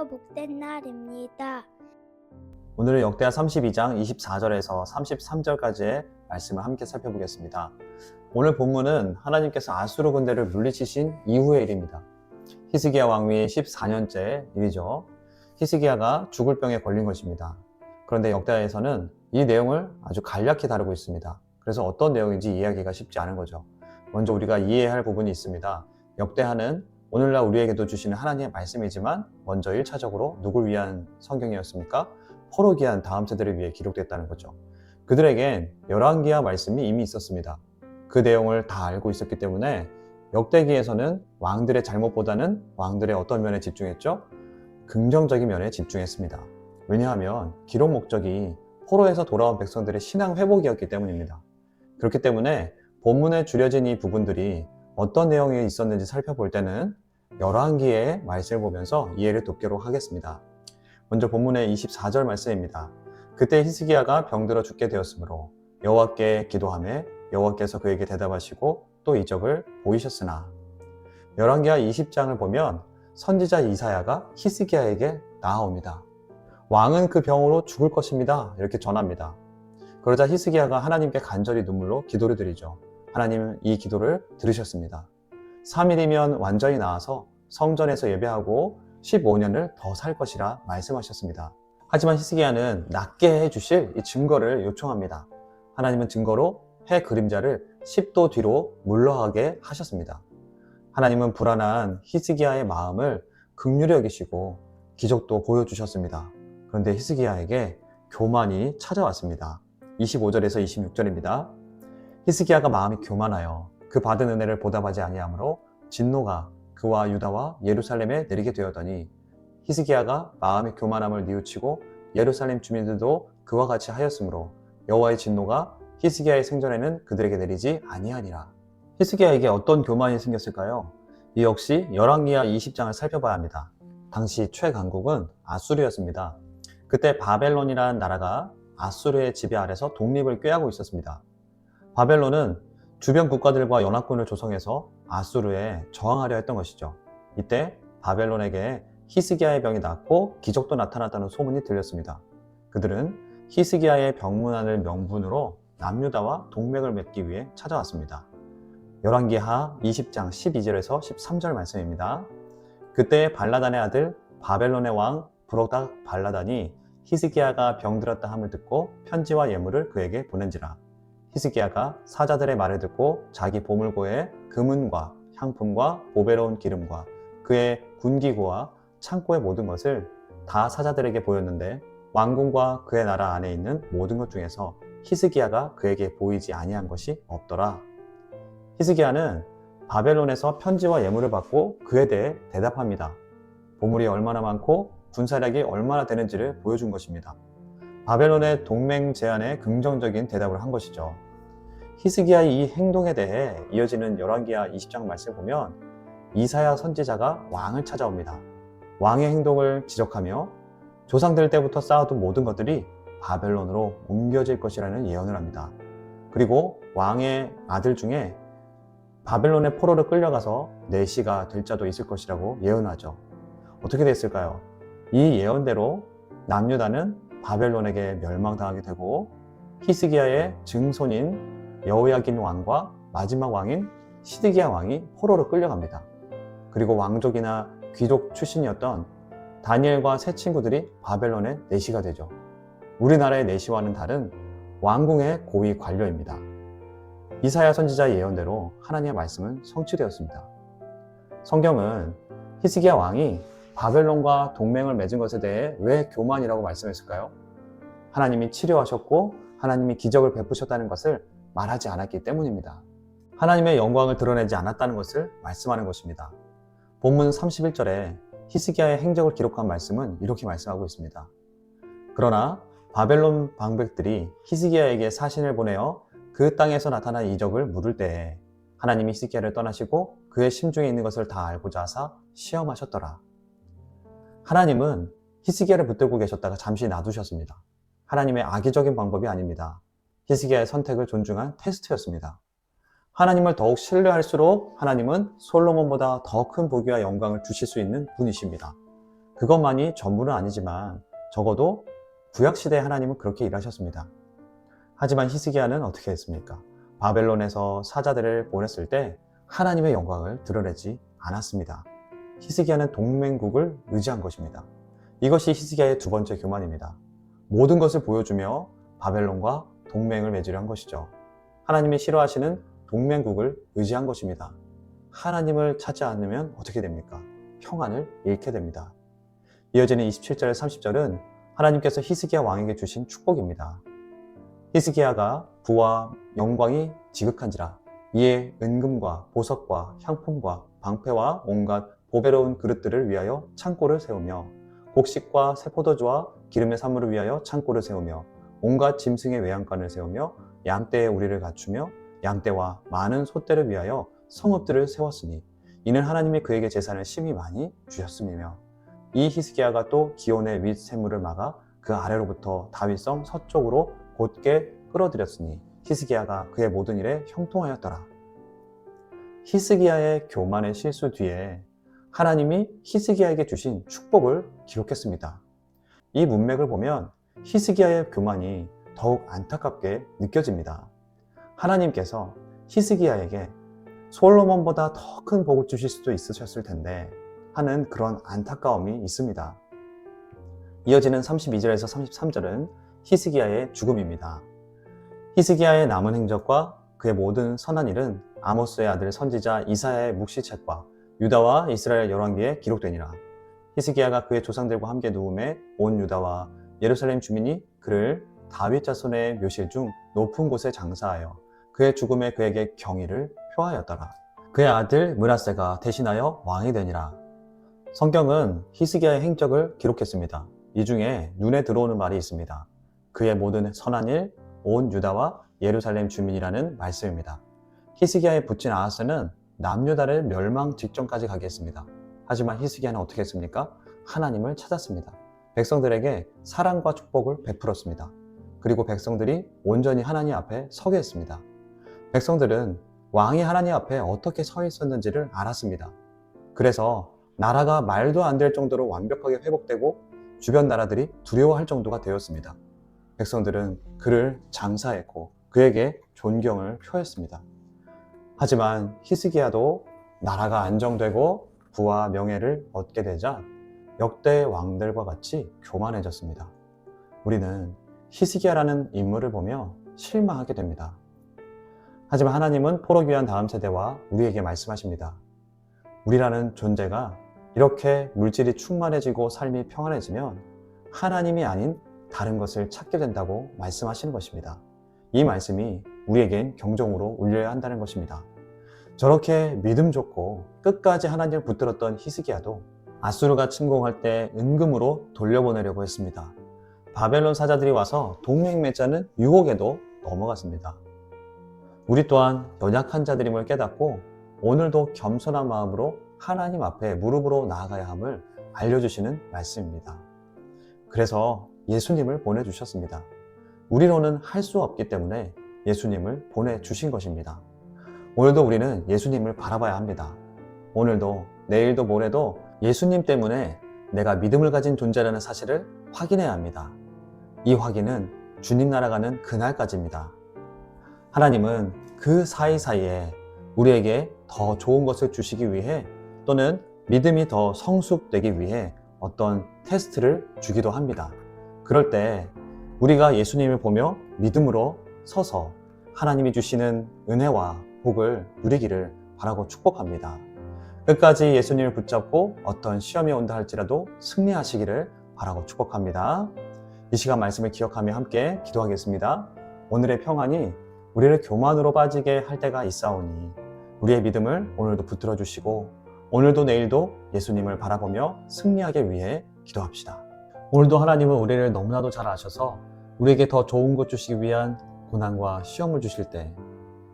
드디어 복된 날입니다. 오늘은 역대하 32장 24절에서 33절까지의 말씀을 함께 살펴보겠습니다. 오늘 본문은 하나님께서 아수르 군대를 물리치신 이후의 일입니다. 히스기야 왕위 14년째 일이죠. 히스기야가 죽을 병에 걸린 것입니다. 그런데 역대하에서는 이 내용을 아주 간략히 다루고 있습니다. 그래서 어떤 내용인지 이해하기가 쉽지 않은 거죠. 먼저 우리가 이해해야 할 부분이 있습니다. 역대하는 오늘날 우리에게도 주시는 하나님의 말씀이지만 먼저 1차적으로 누굴 위한 성경이었습니까? 포로 귀한 다음 세대를 위해 기록됐다는 거죠. 그들에겐 열왕기하 말씀이 이미 있었습니다. 그 내용을 다 알고 있었기 때문에 역대기에서는 왕들의 잘못보다는 왕들의 어떤 면에 집중했죠? 긍정적인 면에 집중했습니다. 왜냐하면 기록 목적이 포로에서 돌아온 백성들의 신앙 회복이었기 때문입니다. 그렇기 때문에 본문에 줄여진 이 부분들이 어떤 내용이 있었는지 살펴볼 때는 열왕기의 말씀을 보면서 이해를 돕도록 하겠습니다. 먼저 본문의 24절 말씀입니다. 그때 히스기야가 병들어 죽게 되었으므로 여호와께 기도하매 여호와께서 그에게 대답하시고 또 이적을 보이셨으나. 열왕기하 20장을 보면 선지자 이사야가 히스기야에게 나아옵니다. 왕은 그 병으로 죽을 것입니다. 이렇게 전합니다. 그러자 히스기야가 하나님께 간절히 눈물로 기도를 드리죠. 하나님은 이 기도를 들으셨습니다. 3일이면 완전히 나아서 성전에서 예배하고 15년을 더 살 것이라 말씀하셨습니다. 하지만 히스기야는 낫게 해주실 이 증거를 요청합니다. 하나님은 증거로 해 그림자를 10도 뒤로 물러가게 하셨습니다. 하나님은 불안한 히스기야의 마음을 긍휼히 여기시고 기적도 보여주셨습니다. 그런데 히스기야에게 교만이 찾아왔습니다. 25절에서 26절입니다. 히스기야가 마음이 교만하여 그 받은 은혜를 보답하지 아니하므로 진노가 그와 유다와 예루살렘에 내리게 되었더니 히스기야가 마음의 교만함을 뉘우치고 예루살렘 주민들도 그와 같이 하였으므로 여호와의 진노가 히스기야의 생전에는 그들에게 내리지 아니하니라. 히스기야에게 어떤 교만이 생겼을까요? 이 역시 열왕기하 20장을 살펴봐야 합니다. 당시 최강국은 아수르였습니다. 그때 바벨론이라는 나라가 아수르의 지배 아래서 독립을 꾀하고 있었습니다. 바벨론은 주변 국가들과 연합군을 조성해서 아수르에 저항하려 했던 것이죠. 이때 바벨론에게 히스기야의 병이 낫고 기적도 나타났다는 소문이 들렸습니다. 그들은 히스기야의 병문안을 명분으로 남유다와 동맹을 맺기 위해 찾아왔습니다. 열왕기하 20장 12절에서 13절 말씀입니다. 그때 발라단의 아들 바벨론의 왕 브로닥 발라단이 히스기야가 병들었다 함을 듣고 편지와 예물을 그에게 보낸지라. 히스기야가 사자들의 말을 듣고 자기 보물고에 금은과 향품과 보배로운 기름과 그의 군기구와 창고의 모든 것을 다 사자들에게 보였는데 왕궁과 그의 나라 안에 있는 모든 것 중에서 히스기야가 그에게 보이지 아니한 것이 없더라. 히스기야는 바벨론에서 편지와 예물을 받고 그에 대해 대답합니다. 보물이 얼마나 많고 군사력이 얼마나 되는지를 보여준 것입니다. 바벨론의 동맹 제안에 긍정적인 대답을 한 것이죠. 히스기야의 이 행동에 대해 이어지는 열왕기하 20장 말씀을 보면 이사야 선지자가 왕을 찾아옵니다. 왕의 행동을 지적하며 조상들 때부터 쌓아둔 모든 것들이 바벨론으로 옮겨질 것이라는 예언을 합니다. 그리고 왕의 아들 중에 바벨론의 포로로 끌려가서 내시가 될 자도 있을 것이라고 예언하죠. 어떻게 됐을까요? 이 예언대로 남유다는 바벨론에게 멸망당하게 되고 히스기야의 증손인 여호야긴 왕과 마지막 왕인 시드기야 왕이 포로로 끌려갑니다. 그리고 왕족이나 귀족 출신이었던 다니엘과 세 친구들이 바벨론의 내시가 되죠. 우리나라의 내시와는 다른 왕궁의 고위 관료입니다. 이사야 선지자의 예언대로 하나님의 말씀은 성취되었습니다. 성경은 히스기야 왕이 바벨론과 동맹을 맺은 것에 대해 왜 교만이라고 말씀했을까요? 하나님이 치료하셨고 하나님이 기적을 베푸셨다는 것을 말하지 않았기 때문입니다. 하나님의 영광을 드러내지 않았다는 것을 말씀하는 것입니다. 본문 31절에 히스기야의 행적을 기록한 말씀은 이렇게 말씀하고 있습니다. 그러나 바벨론 방백들이 히스기야에게 사신을 보내어 그 땅에서 나타난 이적을 물을 때에 하나님이 히스기야를 떠나시고 그의 심중에 있는 것을 다 알고자 하사 시험하셨더라. 하나님은 히스기야를 붙들고 계셨다가 잠시 놔두셨습니다. 하나님의 악의적인 방법이 아닙니다. 히스기야의 선택을 존중한 테스트였습니다. 하나님을 더욱 신뢰할수록 하나님은 솔로몬보다 더 큰 복위와 영광을 주실 수 있는 분이십니다. 그것만이 전부는 아니지만 적어도 구약시대에 하나님은 그렇게 일하셨습니다. 하지만 히스기야는 어떻게 했습니까? 바벨론에서 사자들을 보냈을 때 하나님의 영광을 드러내지 않았습니다. 히스기야는 동맹국을 의지한 것입니다. 이것이 히스기야의 두 번째 교만입니다. 모든 것을 보여주며 바벨론과 동맹을 맺으려 한 것이죠. 하나님이 싫어하시는 동맹국을 의지한 것입니다. 하나님을 찾지 않으면 어떻게 됩니까? 평안을 잃게 됩니다. 이어지는 27절 30절은 하나님께서 히스기야 왕에게 주신 축복입니다. 히스기야가 부와 영광이 지극한지라 이에 은금과 보석과 향품과 방패와 온갖 보배로운 그릇들을 위하여 창고를 세우며 곡식과 새포도주와 기름의 산물을 위하여 창고를 세우며 온갖 짐승의 외양간을 세우며 양떼의 우리를 갖추며 양떼와 많은 소떼를 위하여 성읍들을 세웠으니 이는 하나님이 그에게 재산을 심히 많이 주셨음이며 이 히스기야가 또 기온의 윗 샘물을 막아 그 아래로부터 다윗성 서쪽으로 곧게 끌어들였으니 히스기야가 그의 모든 일에 형통하였더라. 히스기야의 교만의 실수 뒤에 하나님이 히스기야에게 주신 축복을 기록했습니다. 이 문맥을 보면 히스기야의 교만이 더욱 안타깝게 느껴집니다. 하나님께서 히스기야에게 솔로몬보다 더 큰 복을 주실 수도 있으셨을 텐데 하는 그런 안타까움이 있습니다. 이어지는 32절에서 33절은 히스기야의 죽음입니다. 히스기야의 남은 행적과 그의 모든 선한 일은 아모스의 아들 선지자 이사야의 묵시책과 유다와 이스라엘 열왕기에 기록되니라. 히스기야가 그의 조상들과 함께 누움에 온 유다와 예루살렘 주민이 그를 다윗 자손의 묘실 중 높은 곳에 장사하여 그의 죽음에 그에게 경의를 표하였더라. 그의 아들 므낫세가 대신하여 왕이 되니라. 성경은 히스기야의 행적을 기록했습니다. 이 중에 눈에 들어오는 말이 있습니다. 그의 모든 선한 일, 온 유다와 예루살렘 주민이라는 말씀입니다. 히스기야의 붓진 아하스는 남유다를 멸망 직전까지 가게 했습니다. 하지만 히스기야는 어떻게 했습니까? 하나님을 찾았습니다. 백성들에게 사랑과 축복을 베풀었습니다. 그리고 백성들이 온전히 하나님 앞에 서게 했습니다. 백성들은 왕이 하나님 앞에 어떻게 서 있었는지를 알았습니다. 그래서 나라가 말도 안 될 정도로 완벽하게 회복되고 주변 나라들이 두려워할 정도가 되었습니다. 백성들은 그를 장사했고 그에게 존경을 표했습니다. 하지만 히스기야도 나라가 안정되고 부와 명예를 얻게 되자 역대 왕들과 같이 교만해졌습니다. 우리는 히스기야라는 인물을 보며 실망하게 됩니다. 하지만 하나님은 포로기 위한 다음 세대와 우리에게 말씀하십니다. 우리라는 존재가 이렇게 물질이 충만해지고 삶이 평안해지면 하나님이 아닌 다른 것을 찾게 된다고 말씀하시는 것입니다. 이 말씀이 우리에겐 경종으로 울려야 한다는 것입니다. 저렇게 믿음 좋고 끝까지 하나님을 붙들었던 히스기야도 아수르가 침공할 때 은금으로 돌려보내려고 했습니다. 바벨론 사자들이 와서 동맹 맺자는 유혹에도 넘어갔습니다. 우리 또한 연약한 자들임을 깨닫고 오늘도 겸손한 마음으로 하나님 앞에 무릎으로 나아가야 함을 알려주시는 말씀입니다. 그래서 예수님을 보내주셨습니다. 우리로는 할 수 없기 때문에 예수님을 보내주신 것입니다. 오늘도 우리는 예수님을 바라봐야 합니다. 오늘도 내일도 모레도 예수님 때문에 내가 믿음을 가진 존재라는 사실을 확인해야 합니다. 이 확인은 주님 나라가는 그날까지입니다. 하나님은 그 사이사이에 우리에게 더 좋은 것을 주시기 위해 또는 믿음이 더 성숙되기 위해 어떤 테스트를 주기도 합니다. 그럴 때 우리가 예수님을 보며 믿음으로 서서 하나님이 주시는 은혜와 복을 누리기를 바라고 축복합니다. 끝까지 예수님을 붙잡고 어떤 시험이 온다 할지라도 승리하시기를 바라고 축복합니다. 이 시간 말씀을 기억하며 함께 기도하겠습니다. 오늘의 평안이 우리를 교만으로 빠지게 할 때가 있사오니 우리의 믿음을 오늘도 붙들어 주시고 오늘도 내일도 예수님을 바라보며 승리하기 위해 기도합시다. 오늘도 하나님은 우리를 너무나도 잘 아셔서 우리에게 더 좋은 것 주시기 위한 고난과 시험을 주실 때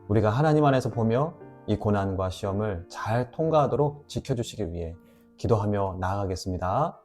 우리가 하나님 안에서 보며 이 고난과 시험을 잘 통과하도록 지켜주시기 위해 기도하며 나아가겠습니다.